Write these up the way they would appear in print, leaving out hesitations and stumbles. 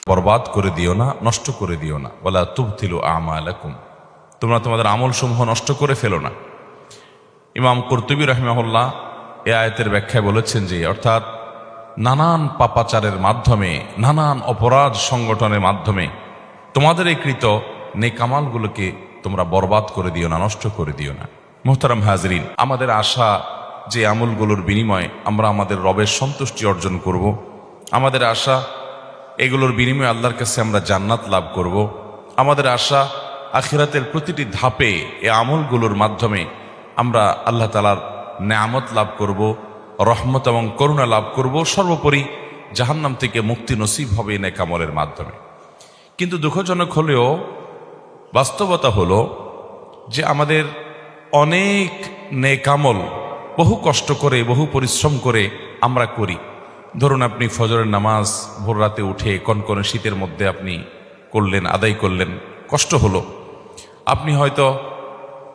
বরবাদ করে দিও না, নষ্ট করে দিও না। ওয়ালা তুবতিলু আমালাকুম, তোমরা তোমাদের আমল সমূহ নষ্ট করে ফেলো না। ইমাম কুরতুবী রাহিমাহুল্লাহ এই আয়াতের ব্যাখ্যায় বলেছেন যে অর্থাৎ নানান পাপাচারের মাধ্যমে, নানান অপরাধ সংগঠনের মাধ্যমে তোমাদের এই কৃত নেক আমলগুলোকে তোমরা বরবাদ করে দিও না, নষ্ট করে দিও না। মুহতারাম হাজরিন, আমাদের আশা যে আমলগুলোর বিনিময়ে আমরা আমাদের রবের সন্তুষ্টি অর্জন করব, আমাদের আশা এগুলোর বিনিময়ে আল্লাহর কাছে আমরা জান্নাত লাভ করব, আমাদের আশা আখিরাতের প্রতিটি ধাপে এই আমলগুলোর মাধ্যমে আমরা আল্লাহ তাআলার নেয়ামত লাভ করব, রহমত এবং করুণা লাভ করব, সর্বোপরি জাহান্নাম থেকে মুক্তি নসিব হবে এই নেক আমলের মাধ্যমে। কিন্তু দুঃখজনক হলেও বাস্তবতা হলো যে আমাদের অনেক নেক আমল বহু কষ্ট করে, বহু পরিশ্রম করে আমরা করি। ধরুন আপনি ফজরের নামাজ ভোর রাতে উঠে কনকনে শীতের মধ্যে আপনি করলেন, আদায় করলেন, কষ্ট হলো। আপনি হয়তো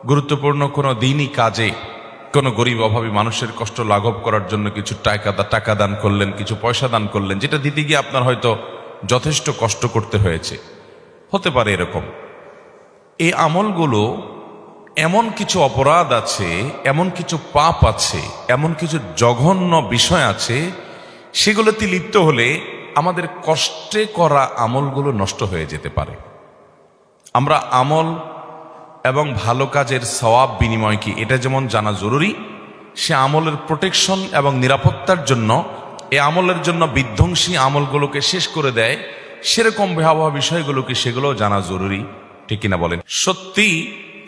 গুরুত্বপূর্ণ কোনো দিনই কাজে কোনো গরিব অভাবী মানুষের কষ্ট লাঘব করার জন্য কিছু টাকা দান করলেন, কিছু পয়সা দান করলেন, যেটা দিতে গিয়ে আপনার হয়তো যথেষ্ট কষ্ট করতে হয়েছে। হতে পারে এরকম। এই আমলগুলো এমন কিছু অপরাধ আছে, এমন কিছু পাপ আছে, এমন কিছু জঘন্য বিষয় আছে, সেগুলোতে লিপ্ত হলে আমাদের কষ্টে করা আমলগুলো নষ্ট হয়ে যেতে পারে। আমরা আমল এবং ভালো কাজের সওয়াব বিনিময় কি এটা যেমন জানা জরুরি, সে আমলের প্রোটেকশন এবং নিরাপত্তার জন্য, এই আমলের জন্য বিধ্বংসী আমলগুলোকে শেষ করে দেয় সেরকম ভয়াবহ বিষয়গুলোকে সেগুলোও জানা জরুরি। ঠিক কিনা বলেন? সত্যি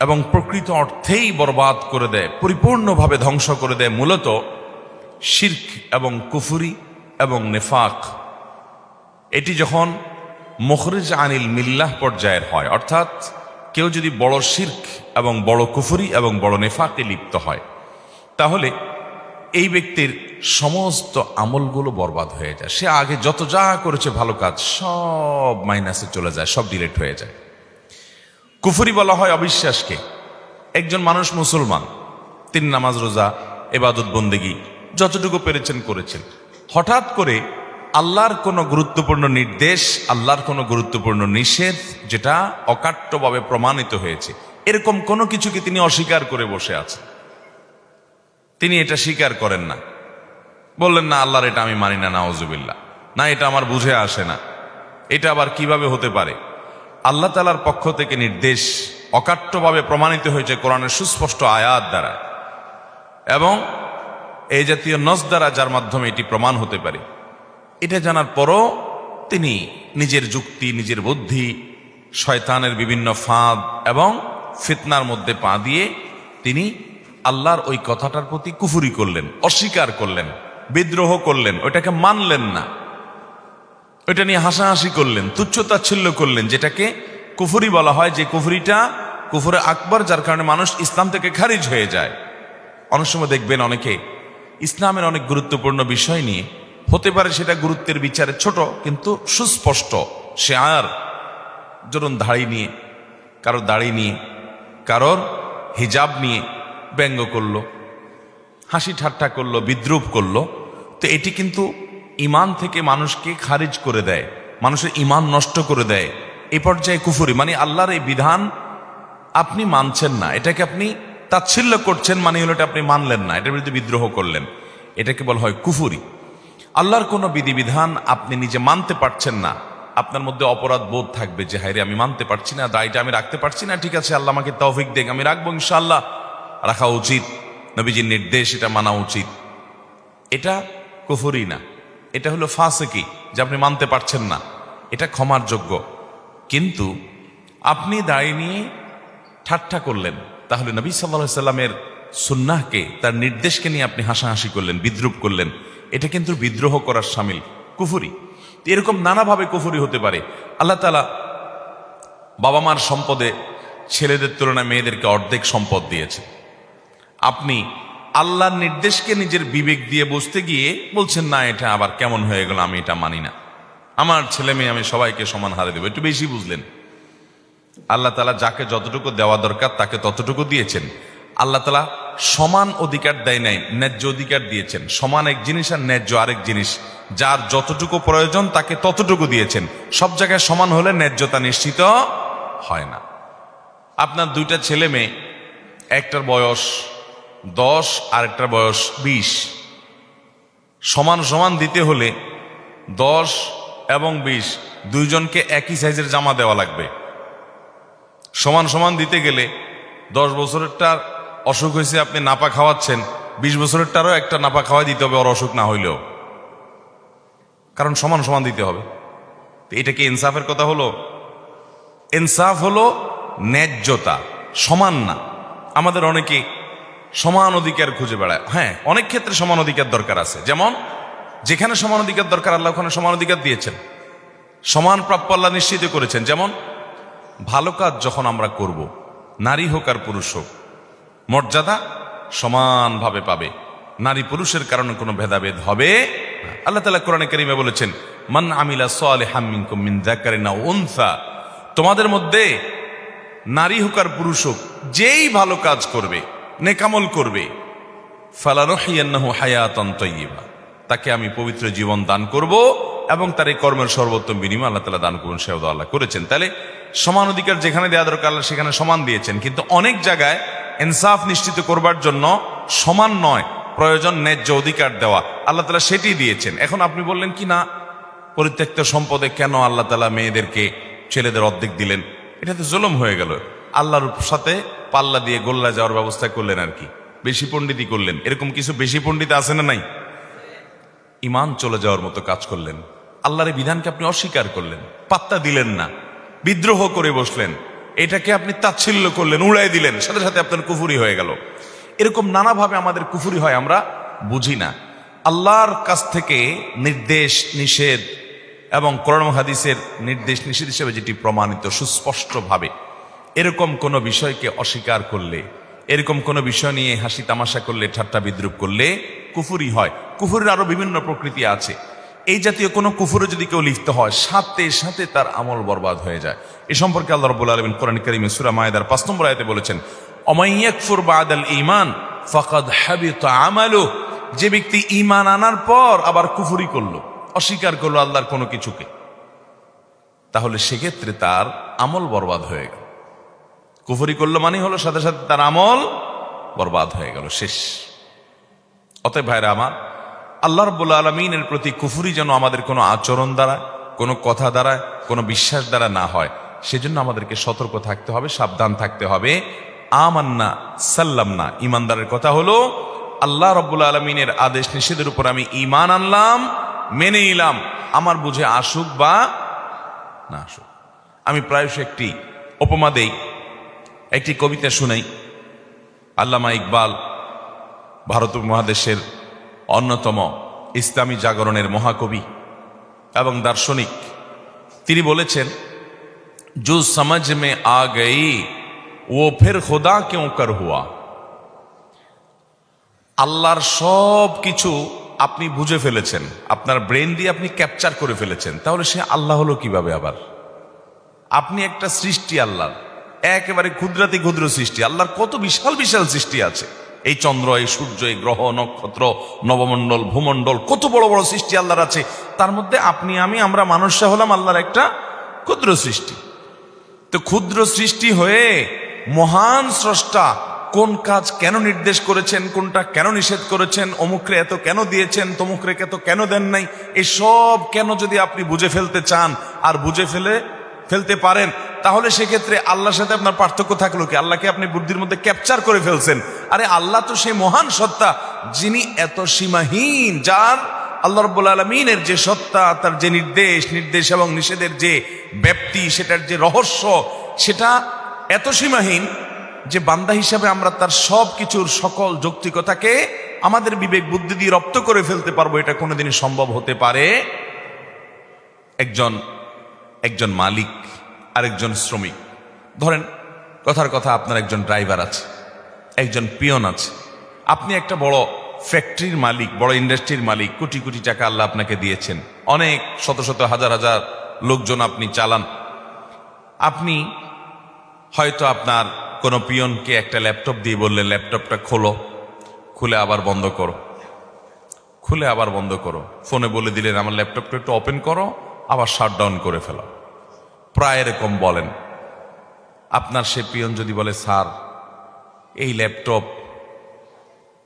এবং প্রকৃত অর্থেই বরবাদ করে দেয়, পরিপূর্ণভাবে ধ্বংস করে দেয় মূলত শিরক এবং কুফরি এবং নেফাক। এটি যখন মুখরিজ আনিল মিল্লাহ পর্যায়ের হয়, অর্থাৎ কেউ যদি বড় শিরক এবং বড় কুফরি এবং বড় নেফাকে লিপ্ত হয়, তাহলে এই ব্যক্তির সমস্ত আমলগুলো বরবাদ হয়ে যায়। সে আগে যত যা করেছে ভালো কাজ সব মাইনাসে চলে যায়, সব ডিলিট হয়ে যায়। কুফরি বলা হয় অবিশ্বাসকে। একজন মানুষ মুসলমান, তিনি নামাজ রোজা ইবাদত বন্দেগী যতটুকু পেরেছেন করেছেন, হঠাৎ করে আল্লাহর কোনো গুরুত্বপূর্ণ নির্দেশ, আল্লাহর কোনো গুরুত্বপূর্ণ নিষেধ যেটা অকাট্যভাবে প্রমাণিত হয়েছে, এরকম কোনো কিছুকে তিনি অস্বীকার করে বসে আছেন। তিনি এটা স্বীকার করেন না, বললেন না আল্লাহর এটা আমি মানি না, নাউজুবিল্লাহ, না এটা আমার বুঝে আসে না, এটা আবার কিভাবে হতে পারে। আল্লাহ তাআলার পক্ষ থেকে নির্দেশ অকাট্যভাবে প্রমাণিত হয়েছে কোরআনের সুস্পষ্ট আয়াত দ্বারা এবং এই জাতীয় নস দ্বারা, যার মাধ্যমে এটি প্রমাণ হতে পারে। এটা জানার পরও তিনি নিজের যুক্তি, নিজের বুদ্ধি, শয়তানের বিভিন্ন ফাঁদ এবং ফিতনার মধ্যে পা দিয়ে তিনি আল্লাহর ওই কথাটার প্রতি কুফরি করলেন, অস্বীকার করলেন, বিদ্রোহ করলেন, ওইটাকে মানলেন না, ওইটা নিয়ে হাসাহাসি করলেন, তুচ্ছতাচ্ছিল্য করলেন, যেটাকে কুফরি বলা হয়। যে কুফরিটা কুফরে আকবর, যার কারণে মানুষ ইসলাম থেকে খারিজ হয়ে যায়। অনেক সময় দেখবেন অনেকে ইসলামের অনেক গুরুত্বপূর্ণ বিষয় নিয়ে, হতে পারে সেটা গুরুত্বের বিচারে ছোট কিন্তু সুস্পষ্ট শেয়ার, ধরুন দাড়ি নিয়ে, কারোর দাড়ি নিয়ে, কারোর হিজাব নিয়ে ব্যঙ্গ করলো, হাসি ঠাট্টা করলো, বিদ্রুপ করলো, তো এটি কিন্তু ইমান থেকে মানুষকে খারিজ করে দেয়, মানুষের ইমান নষ্ট করে দেয়। এই পর্যায়ে কুফরি, মানে আল্লাহর এই বিধান আপনি মানছেন না, এটাকে আপনি তাচ্ছিল্য করছেন, মানে হলো এটা আপনি মানলেন না, এটার বিরুদ্ধে বিদ্রোহ করলেন, এটাকে বলা হয় কুফরি। আল্লাহর কোনো বিধিবিধান আপনি নিজে মানতে পারছেন না, আপনার মধ্যে অপরাধ বোধ থাকবে যে হায়রে আমি মানতে পারছি না, দায়টা আমি রাখতে পারছি না, ঠিক আছে আল্লাহ আমাকে তৌফিক দেন, আমি রাখবো ইনশাআল্লাহ, রাখা উচিত, নবীজির নির্দেশ, এটা মানা উচিত। এটা কুফরি না, এটা হলো ফাসিকি, যে আপনি মানতে পারছেন না, এটা ক্ষমার যোগ্য। কিন্তু আপনি দাঁড়িয়ে নিয়ে ঠাট্টা করলেন, তাহলে নবী সাল্লাল্লাহু আলাইহি সাল্লামের সুন্নাহকে, তার নির্দেশকে নিয়ে আপনি হাসাহাসি করলেন, বিদ্রুপ করলেন, এটা কিন্তু বিদ্রোহ করার শামিল, কুফরি। এরকম নানাভাবে কুফরি হতে পারে। আল্লাহ তাআলা বাবা মার সম্পদে ছেলেদের তুলনায় মেয়েদেরকে অর্ধেক সম্পদ দিয়েছে। আপনি আল্লাহর নির্দেশকে নিজের বিবেক দিয়ে বুঝতে গিয়ে বলছেন না এটা আবার কেমন হয়ে গেল, আমি এটা মানি না, আমার ছেলে মেয়ে আমি সবাইকে সমান হারে দেবো, একটু বেশি বুঝলেন। আল্লাহ তাআলা যাকে যতটুকু দেওয়া দরকার তাকে ততটুকু দিয়েছেন। আল্লাহ তাআলা সমান অধিকার দেয় নাই, ন্যায্য অধিকার দিয়েছেন। সমান এক জিনিস আর ন্যায্য আরেক জিনিস। যার যতটুকু প্রয়োজন তাকে ততটুকু দিয়েছেন। সব জায়গায় সমান হলে ন্যায্যতা নিশ্চিত হয় না। আপনার দুইটা ছেলে মেয়ে, একটার বয়স 10 আর একটার বয়স 20, সমান সমান দিতে হলে 10 এবং 20 দুইজনকে একই সাইজের জামা দেওয়া লাগবে। সমান সমান দিতে গেলে 10 বছরেরটার অসুখ হয়েছে, আপনি নাপা খাওয়াচ্ছেন, 20 বছরেরটারও একটা নাপা খাওয়াই দিতে হবে, ওর অসুখ না হইলেও, কারণ সমান সমান দিতে হবে। এটা কি ইনসাফের কথা হলো? ইনসাফ হলো ন্যায্যতা, সমান না। আমাদের অনেকে সমান অধিকার খুঁজে বেড়ায়। হ্যাঁ, অনেক ক্ষেত্রে সমান অধিকার দরকার আছে, যেমন যেখানে সমান অধিকার দরকার আল্লাহ ওখানে সমান অধিকার দিয়েছেন, সমান প্রাপ্য আল্লাহ নিশ্চিত করেছেন। যেমন ভালো কাজ যখন আমরা করব, নারী হোক আর পুরুষ হোক, মর্যাদা সমানভাবে পাবে, নারী পুরুষের কারণে কোনো ভেদাভেদ হবে না। আল্লাহ তাআলা কোরআনে কারীমে বলেছেন, মান আমিলা সালিহাম মিনকুম মিন যাকারিন আও উনসা, তোমাদের মধ্যে নারী হোক আর পুরুষ হোক যেই ভালো কাজ করবে, নেকামল করবে, ফালানুহিয়ান্নাহু হায়াতান তাইয়্যিবা, তাকে আমি পবিত্র জীবন দান করব এবং তার এই কর্মের সর্বোত্তম বিনিময় আল্লাহ তাআলা দান করুন, সেও আল্লাহ করেছেন। তাহলে সমান অধিকার যেখানে দেওয়া দরকার আল্লাহ সেখানে সমান দিয়েছেন, কিন্তু অনেক জায়গায় ইনসাফ নিশ্চিত করবার জন্য সমান নয়, প্রয়োজন ন্যায্য অধিকার দেওয়া, আল্লাহ তাআলা সেটি দিয়েছেন। এখন আপনি বললেন কি না, পরিত্যক্ত সম্পদে কেন আল্লাহ তাআলা মেয়েদেরকে ছেলেদের অর্ধেক দিলেন? এটা তো জুলুম হয়ে গেল। আল্লাহর সাথে পাল্লা দিয়ে গোল্লা যাওয়ার ব্যবস্থা করলেন, আর কি বেশি পণ্ডিতি করলেন। এরকম কিছু বেশি পণ্ডিত আছে না নাই? ইমান চলে যাওয়ার মতো কাজ করলেন, আল্লাহর বিধানকে আপনি অস্বীকার করলেন, পাত্তা দিলেন না, বিদ্রোহ করে বসলেন, এটাকে আপনি তাচ্ছিল্য করলেন, উড়াই দিলেন, সাথে সাথে আপনার কুফরি হয়ে গেল। এরকম নানাভাবে আমাদের কুফরি হয়, আমরা বুঝি না। আল্লাহর কাছ থেকে নির্দেশ নিষেধ এবং কোরআন হাদিসের নির্দেশ নিষেধ হিসেবে যেটি প্রমাণিত সুস্পষ্টভাবে, এরকম কোনো বিষয়কে অস্বীকার করলে, এরকম কোনো বিষয় নিয়ে হাসি তামাশা করলে, ঠাট্টা বিদ্রুপ করলে কুফরি হয়। কুফরের আরো বিভিন্ন প্রকৃতি আছে। এই জাতীয় কোনো কুফরে যদি কেউ লিপ্ত হয়, সাথে সাথে তার আমল বরবাদ হয়ে যায়। এ সম্পর্কে আল্লাহ রাব্বুল আলামিন কোরআন কারীমে সূরা মায়েদার 5 নম্বর আয়াতে বলেছেন, ওমান ইয়াকফুর বাদাল ঈমান ফাকাদ হাবিতা আমালুহু, যে ব্যক্তি ঈমান আনার পর আবার কুফরি করলো, অস্বীকার করলো আল্লাহর কোনো কিছুকে, তাহলে সেক্ষেত্রে তার আমল বরবাদ হয়ে গেল। কুফরি করলো মানে হলো সাথে সাথে তার আমল বরবাদ হয়ে গেল, শেষ। অতএব ভাইরা আমার, আল্লাহ রাব্বুল আলামিনের প্রতি কুফরি যেন আমাদের কোনো আচরণ দ্বারা, কোনো কথা দ্বারা, কোনো বিশ্বাস দ্বারা না হয়, সেজন্য আমাদেরকে সতর্ক থাকতে হবে, সাবধান থাকতে হবে। আমান্না সাল্লামনা, ইমানদারের কথা হলো আল্লাহ রাব্বুল আলামিনের আদেশ নিষেধের উপর আমি ঈমান আনলাম, মেনে নিলাম, আমার বুঝে আসুক বা না আসুক। আমি প্রায়শই একটি উপমা দেই, একটি কবিতা শুনাই। আল্লামা ইকবাল ভারত উপমহাদেশের অন্যতম ইসলামী জাগরণের মহাকবি এবং দার্শনিক, তিনি বলেছেন, जो समझ में आ गई वो फिर खुदा क्यों कर हुआ। আল্লাহর সব কিছু আপনি বুঝে ফেলেছেন, আপনার ব্রেন দিয়ে আপনি ক্যাপচার করে ফেলেছেন, তাহলে সে আল্লাহ হলো কিভাবে আবার? আপনি একটা সৃষ্টি, আল্লাহর একেবারে ক্ষুদ্রাতি ক্ষুদ্র সৃষ্টি। আল্লাহর কত বিশাল বিশাল সৃষ্টি আছে, এই চন্দ্র, এই সূর্য, এই গ্রহ নক্ষত্র, নবমণ্ডল, ভূমণ্ডল, কত বড় বড় সৃষ্টি আল্লাহর আছে। তার মধ্যে আপনি আমরা মানুষরা হলাম আল্লাহর একটা ক্ষুদ্র সৃষ্টি। তো ক্ষুদ্র সৃষ্টি হয়ে মহান স্রষ্টা কোন কাজ কেন নির্দেশ করেছেন, কোনটা কেন নিষেধ করেছেন, অমুকরে এত কেন দিয়েছেন, তমুকরে এত কেন দেন নাই, এসব কেন যদি আপনি বুঝে ফেলতে চান আর বুঝে ফেলতে পারেন, তাহলে সেক্ষেত্রে আল্লাহর সাথে আপনার পার্থক্য থাকলো কি? আল্লাহকে আপনি বুদ্ধির মধ্যে ক্যাপচার করে ফেলছেন। আরে আল্লাহ তো সেই মহান সত্তা, যিনি এত সীমাহীন, যার আল্লাহ রাব্বুল আলামিনের যে সত্তা, তার যে নির্দেশ এবং নিষেধের যে ব্যাপ্তি, সেটার যে রহস্য, সেটা এত সীমাহীন যে বান্দা হিসাবে আমরা তার সব কিছুর সকল যৌক্তিকতাকে আমাদের বিবেক বুদ্ধি দিয়ে রপ্ত করে ফেলতে পারবো, এটা কোনোদিনই সম্ভব হতে পারে? একজন মালিক আরেকজন শ্রমিক, ধরেন কথার কথা, আপনার একজন ড্রাইভার আছে, একজন পিয়ন আছে, আপনি একটা বড় ফ্যাক্টরির মালিক, বড় ইন্ডাস্ট্রির মালিক, কোটি কোটি টাকা আল্লাহ আপনাকে দিয়েছেন, অনেক শত শত হাজার হাজার লোকজন আপনি চালান। আপনি হয়তো আপনার কোনো পিয়নকে একটা ল্যাপটপ দিয়ে বললেন ল্যাপটপটা খোলো, খুলে আবার বন্ধ করো, খুলে আবার বন্ধ করো। ফোনে বলে দিলেন আমার ল্যাপটপটা একটু ওপেন করো, আবার শাটডাউন করে ফেলো। প্রায় এরকম বলেন। আপনার সে পিয়ন যদি বলে স্যার এই ল্যাপটপ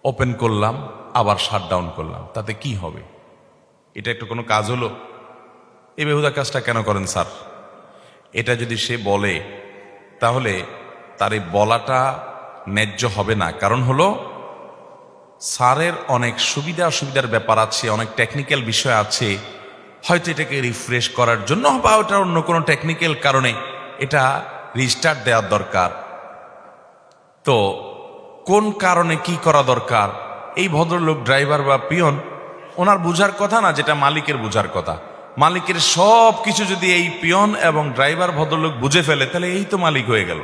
ওপেন করলাম আবার শাটডাউন করলাম, তাতে কি হবে? এটা একটা কোনো কাজ হলো? এই বেহুদা কাজটা কেন করেন স্যার? এটা যদি সে বলে তাহলে তার এই বলাটা ন্যায্য হবে না। কারণ হলো স্যারের অনেক সুবিধা অসুবিধার ব্যাপার আছে, অনেক টেকনিক্যাল বিষয় আছে, হয়তো এটাকে রিফ্রেশ করার জন্য বা ওটা অন্য কোনো টেকনিক্যাল কারণে এটা রিস্টার্ট দেওয়ার দরকার। তো কোন কারণে কি করা দরকার এই ভদ্রলোক ড্রাইভার বা পিয়ন ওনার বুঝার কথা না, যেটা মালিকের বুঝার কথা। মালিকের সব কিছু যদি এই পিয়ন এবং ড্রাইভার ভদ্রলোক বুঝে ফেলে তাহলে এই তো মালিক হয়ে গেল,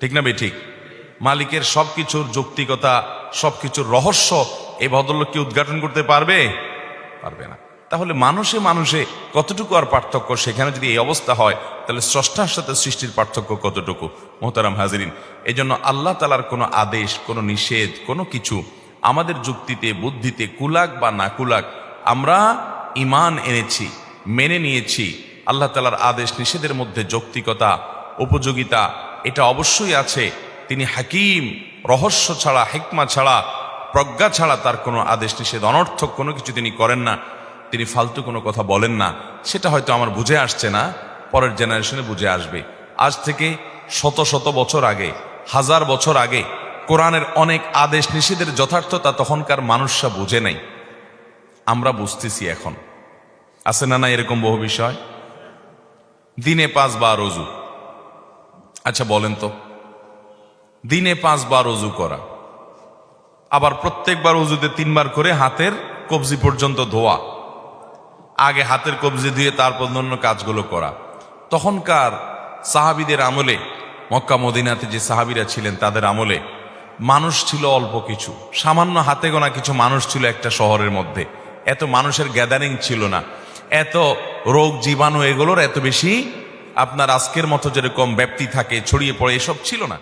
ঠিক না ঠিক? মালিকের সবকিছুর যৌক্তিকতা, সবকিছুর রহস্য এই ভদ্রলোক কি উদ্ঘাটন করতে পারবে? পারবে না। তাহলে মানুষে মানুষে কতটুকু আর পার্থক্য? সেখানে যদি এই অবস্থা হয় তাহলে স্রষ্টার সাথে সৃষ্টির পার্থক্য কতটুকু? মোহতারাম হাজিরিন, এই জন্য আল্লাহ তাআলার কোনো আদেশ, কোনো নিষেধ, কোনো কিছু আমাদের যুক্তিতে বুদ্ধিতে কুলাক বা না কুলাক, আমরা ঈমান এনেছি, মেনে নিয়েছি। আল্লাহ তাআলার আদেশ নিষেধের মধ্যে যৌক্তিকতা, উপযোগিতা এটা অবশ্যই আছে। তিনি হাকিম, রহস্য ছাড়া, হিকমা ছাড়া, প্রজ্ঞা ছাড়া তার কোনো আদেশ নিষেধ অনর্থক কোনো কিছু তিনি করেন না। তিনি ফালতু কোনো কথা বলেন না। সেটা হয়তো আমার বুঝে আসছে না, পরের জেনারেশনে বুঝে আসবে। আজ থেকে শত শত বছর আগে, হাজার বছর আগে কোরআনের অনেক আদেশ নিষেধের যথার্থতা তখনকার মানুষরা বুঝে নাই, আমরা বুঝতেছি এখন। আছে না না এরকম বহু বিষয়? দিনে 5 বার ওযু। আচ্ছা বলেন তো, দিনে 5 বার ওযু করা, আবার প্রত্যেকবার ওযুতে 3 বার করে হাতের কবজি পর্যন্ত ধোয়া, আগে হাতের কবজি দিয়ে তারপর অন্য কাজগুলো করা। তখনকার সাহাবীদের আমলে, মক্কা মদিনাতে যে সাহাবীরা ছিলেন তাদের আমলে মানুষ ছিল অল্প কিছু, সামান্য হাতে গোনা কিছু মানুষ ছিল একটা শহরের মধ্যে। এত মানুষের গ্যাদারিং ছিল না, এত রোগ জীবাণু এগুলোর এত বেশি আপনার আজকের মতো যেরকম ব্যাপ্তি থাকে, ছড়িয়ে পড়ে, এসব ছিল না।